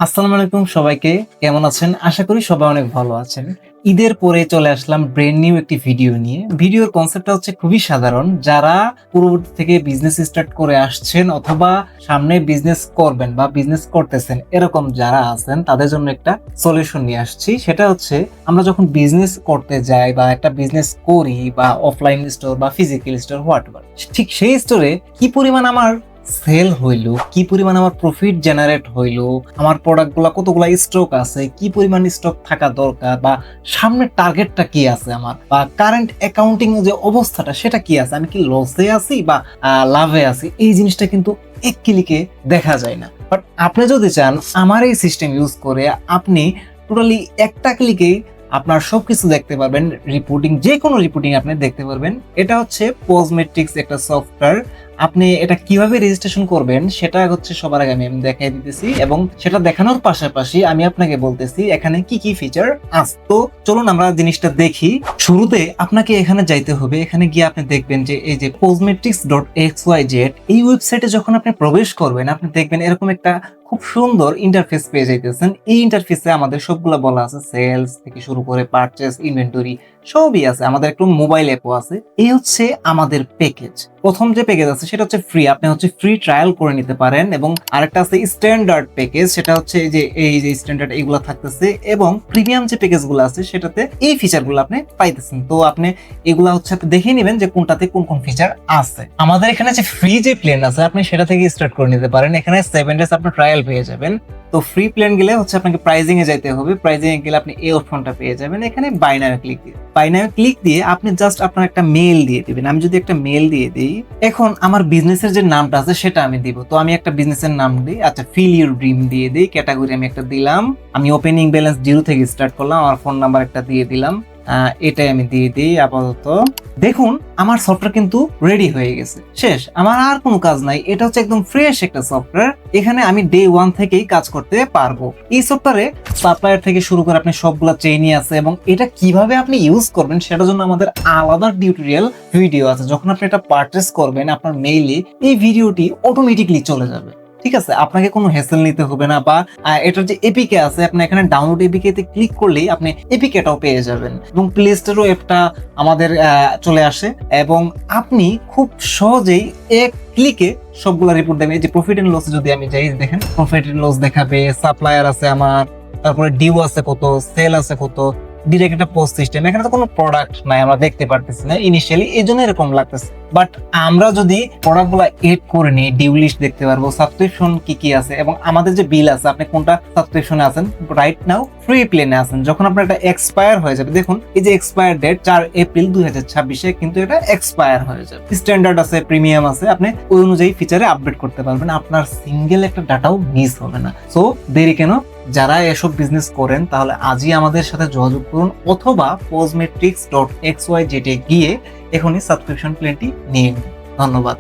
আসসালামু আলাইকুম সবাইকে। কেমন আছেন? আশা করি সবাই অনেক ভালো আছেন। ঈদের পরে চলে আসলাম ব্র্যান্ড নিউ একটি ভিডিও নিয়ে। ভিডিওর কনসেপ্টটা হচ্ছে খুবই সাধারণ। যারা পূর্ববর্তী থেকে বিজনেস স্টার্ট করে আসছেন অথবা সামনে বিজনেস করবেন বা বিজনেস করতেছেন এরকম যারা আছেন তাদের জন্য একটা সলিউশন নিয়ে আসছি। সেটা হচ্ছে আমরা যখন বিজনেস করতে যাই বা একটা বিজনেস করি বা অফলাইন স্টোর বা ফিজিক্যাল স্টোর হোয়াটএভার, ঠিক সেই স্টোরে কি পরিমাণ আমার সেল হইলো, কি পরিমাণ আমার প্রফিট জেনারেট হইলো, আমার প্রোডাক্টগুলো কতগুলা স্টক আছে, কি পরিমাণ স্টক থাকা দরকার, বা সামনের টার্গেটটা কি আছে আমার, বা কারেন্ট অ্যাকাউন্টিং যে অবস্থাটা সেটা কি আছে, আমি কি লসে আছি বা লাভে আছি, এই জিনিসটা কিন্তু এক ক্লিকে দেখা যায় না। বাট আপনি যদি চান আমার এই সিস্টেম ইউজ করে আপনি টোটালি একটা ক্লিকে আপনার সবকিছু দেখতে পারবেন। রিপোর্টিং, যে কোনো রিপোর্টিং আপনি দেখতে পারবেন। এটা হচ্ছে পোজমেট্রিক্স একটা সফটওয়্যার। আপনি এটা কিভাবে রেজিস্ট্রেশন করবেন সেটা হচ্ছে সবার আগে আমি দেখাই দিতেছি, এবং সেটা দেখানোর পাশাপাশি আমি আপনাকে বলতেছি এখানে কি কি ফিচার আছে। তো চলুন আমরা জিনিসটা দেখি। শুরুতে আপনাকে এখানে যাইতে হবে। এখানে গিয়ে আপনি দেখবেন যে এই যে posmetics.xyz, এই ওয়েবসাইটে যখন আপনি প্রবেশ করবেন আপনি দেখবেন এরকম একটা খুব সুন্দর ইন্টারফেস পেয়ে যাইতেছেন। এই ইন্টারফেসে আমাদের সবগুলো বলা আছে, সেলস থেকে শুরু করে পারচেজ, ইনভেন্টরি সবই আছে। আমাদের একটু মোবাইল অ্যাপও আছে। এই হচ্ছে আমাদের প্যাকেজ। প্রথম যে প্যাকেজ আছে সেটা হচ্ছে ফ্রি, আপনি হচ্ছে ফ্রি ট্রায়াল করে নিতে পারেন। এবং আরেকটা আছে স্ট্যান্ডার্ড প্যাকেজ, সেটা হচ্ছে এই যে স্ট্যান্ডার্ড এইগুলো থাকতেছে। এবং প্রিমিয়াম যে প্যাকেজগুলো আছে সেটাতে এই ফিচারগুলো আপনি পাইতেছেন। তো আপনি এগুলা হচ্ছে আপনি দেখে নেবেন যে কোনটাতে কোন কোন ফিচার আছে। আমাদের এখানে যে ফ্রি যে প্ল্যান আছে আপনি সেটা থেকে স্টার্ট করে নিতে পারেন। এখানে 7 ডেজ আপনি ট্রায়াল পেয়ে যাবেন। তো ফ্রি প্ল্যান গেলে হচ্ছে আপনাকে প্রাইজিং এ যাইতে হবে। প্রাইজিং এ গেলে আপনি এই অপশনটা পেয়ে যাবেন। এখানে বাই নাও ক্লিক দিয়ে, বাই নাও ক্লিক দিয়ে আপনি জাস্ট আপনার একটা মেল দিয়ে দিবেন। আমি যদি একটা মেল দিয়ে দিই, এখন আমার বিজনেসের যে নামটা আছে সেটা আমি দিব। তো আমি একটা বিজনেসের নাম দিই, আচ্ছা ফিল ইউর ড্রিম দিয়ে দিই। ক্যাটাগরি আমি একটা দিলাম। আমি ওপেনিং ব্যালেন্স 0 থেকে স্টার্ট করলাম। আমার ফোন নাম্বার একটা দিয়ে দিলাম। এটাই আমি দিয়ে দিই আপাতত। দেখুন আমার সফটওয়্যার কিন্তু রেডি হয়ে গেছে, শেষ। আমার আর কোনো কাজ নাই। এটা হচ্ছে একদম ফ্রেশ একটা সফটওয়্যার। এখানে আমি ডে 1 থেকেই কাজ করতে পারবো। এই সফটওয়্যারে সাপ্লায়ার থেকে শুরু করে আপনি সবগুলা চেইনই আছে, এবং এটা কিভাবে আপনি ইউজ করবেন সেটার জন্য আমাদের আলাদা টিউটোরিয়াল ভিডিও আছে। যখন আপনি এটা পারচেস করবেন আপনার মেইলে এই ভিডিওটি অটোমেটিকলি চলে যাবে। ঠিক আছে, আপনাকে কোনো হ্যাসেল নিতে হবে না। বা এটার যে এপিকে আছে, আপনি এখানে ডাউনলোড এপিকে তে ক্লিক করলেই আপনি এপিকেটাও পেয়ে যাবেন, এবং প্লে স্টোরও অ্যাপটা আমাদের চলে আসে। এবং আপনি খুব সহজেই এক ক্লিকে সবগুলা রিপোর্ট দেবেন। এই যে প্রফিট এন্ড লস যদি আমি যাই, দেখেন প্রফিট এন্ড লস দেখাবে, সাপ্লায়ার আছে আমার, তারপরে ডিউ আছে কত, সেল আছে কত, ডিরেক্ট একটা পোস্ট সিস্টেম। এখানে তো কোনো প্রোডাক্ট নাই, আমরা দেখতে পারতেছি না ইনিশিয়ালি, এই জন্য এরকম লাগতেছে। বাট আমরা যদি প্রোডাক্টগুলো এড করে নিই, ডিউ লিস্ট দেখতে পারবো, সাবস্ক্রিপশন কি কি আছে, এবং আমাদের যে বিল আছে, আপনি কোনটা সাবস্ক্রিপশনে আছেন, রাইট নাও ফ্রি প্ল্যানে আছেন, যখন আপনার এটা এক্সপায়ার হয়ে যাবে, দেখুন এই যে এক্সপায়ার ডেট 4 এপ্রিল 2026-এ কিন্তু এটা এক্সপায়ার হয়ে যাবে। স্ট্যান্ডার্ড আছে, প্রিমিয়াম আছে, আপনি ওই অনুযায়ী ফিচারে আপডেট করতে পারবেন। আপনার সিঙ্গেল একটা ডাটাও মিস হবে না। সো দেরি কেন? যারা এসব বিজনেস করেন তাহলে আজই আমাদের সাথে যোগাযোগ করুন, অথবা posmetics.xyz গিয়ে এখনই সাবস্ক্রিপশন প্ল্যানটি নিয়ে নিন। ধন্যবাদ।